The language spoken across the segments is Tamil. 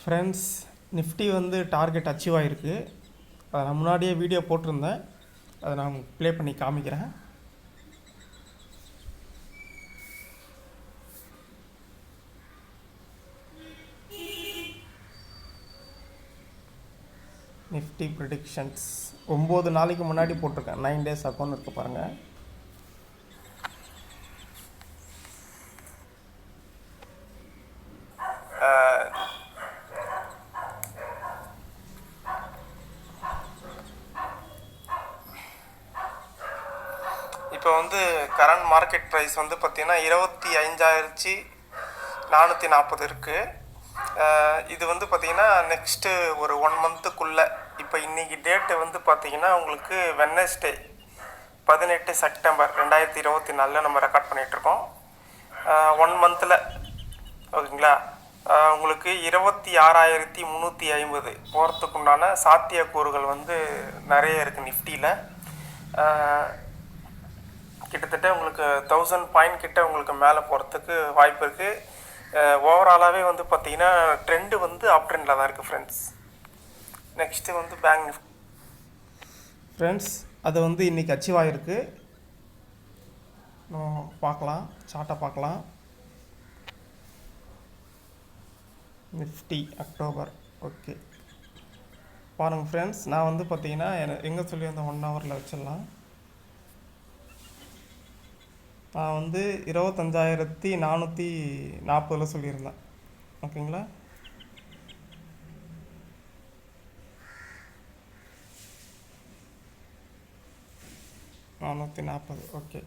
ஃப்ரெண்ட்ஸ், நிஃப்டி வந்து டார்கெட் அச்சீவ் ஆகிருக்கு. அதை நான் முன்னாடியே வீடியோ போட்டிருந்தேன். அதை நான் ப்ளே பண்ணி காமிக்கிறேன். நிஃப்டி ப்ரெடிக்ஷன்ஸ் 9 நாளைக்கு முன்னாடி போட்டிருக்கேன். 9 டேஸ் அக்கௌண்ட் இருக்குது பாருங்கள். இப்போ வந்து கரண்ட் மார்க்கெட் ப்ரைஸ் வந்து பார்த்திங்கன்னா 25,440 இருக்குது. இது வந்து பார்த்திங்கன்னா நெக்ஸ்ட்டு ஒரு 1 மந்த்துக்குள்ளே, இப்போ இன்றைக்கி டேட்டு வந்து பார்த்திங்கன்னா உங்களுக்கு வெட்னஸ்டே 18 செப்டம்பர் 2024 நம்ம ரெக்கார்ட் பண்ணிகிட்ருக்கோம். 1 மந்தில் ஓகேங்களா, உங்களுக்கு 26,350 போகிறதுக்கு உண்டான சாத்தியக்கூறுகள் வந்து நிறைய இருக்குது. நிஃப்டியில் கிட்டத்தட்ட உங்களுக்கு 1000 பாயிண்ட் கிட்ட உங்களுக்கு மேலே போகிறதுக்கு வாய்ப்பு இருக்குது. ஓவராலாகவே வந்து பார்த்திங்கன்னா ட்ரெண்டு வந்து அப் ட்ரெண்டில் தான் இருக்குது ஃப்ரெண்ட்ஸ். நெக்ஸ்ட்டு வந்து பேங்க் நிஃப்டி ஃப்ரெண்ட்ஸ், அது வந்து இன்றைக்கி அச்சீவ் ஆகிருக்கு. பார்க்கலாம், சார்ட்டை பார்க்கலாம். நிஃப்டி அக்டோபர் ஓகே பாருங்கள் ஃப்ரெண்ட்ஸ். நான் வந்து பார்த்திங்கன்னா எங்கே சொல்லியிருந்தேன் 1 ஹவரில் வச்சிடலாம். நான் வந்து 25,440 சொல்லியிருந்தேன். ஓகேங்களா, $440 ஓகே.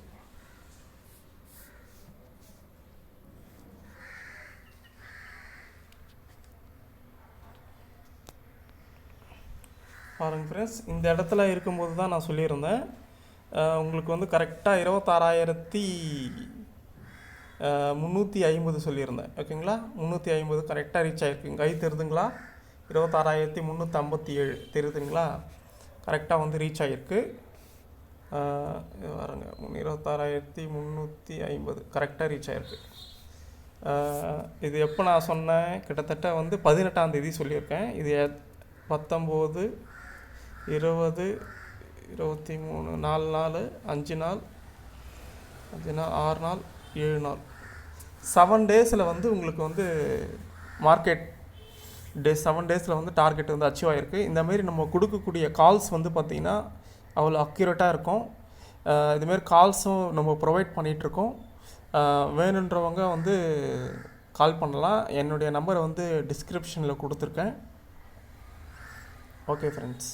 பாருங்கள் ஃப்ரெண்ட்ஸ், இந்த இடத்துல இருக்கும்போது தான் நான் சொல்லியிருந்தேன் உங்களுக்கு வந்து கரெக்டாக 26,350 சொல்லியிருந்தேன். ஓகேங்களா, 350 கரெக்டாக ரீச் ஆகிருக்குங்க. கை தெரியுதுங்களா? 26,357 தெரியுதுங்களா? கரெக்டாக வந்து ரீச் ஆகிருக்கு. பாருங்க, 26,350 கரெக்டாக ரீச் ஆகிருக்கு. இது எப்போ நான் சொன்னேன்? கிட்டத்தட்ட வந்து 18ஆம் தேதி சொல்லியிருக்கேன். இது 19, 20, 23 4 நாள், 5 நாள், 6 நாள், 7 நாள், 7 டேஸில் வந்து உங்களுக்கு வந்து மார்க்கெட் 7 டேஸில் வந்து டார்கெட் வந்து அச்சீவ் ஆகிருக்கு. இந்தமாரி நம்ம கொடுக்கக்கூடிய கால்ஸ் வந்து பார்த்திங்கன்னா அவ்வளோ அக்யூரேட்டாக இருக்கும். இதுமாரி கால்ஸும் நம்ம ப்ரொவைட் பண்ணிகிட்ருக்கோம். வேணுன்றவங்க வந்து கால் பண்ணலாம். என்னுடைய நம்பரை வந்து டிஸ்கிரிப்ஷனில் கொடுத்துருக்கேன். Okay friends.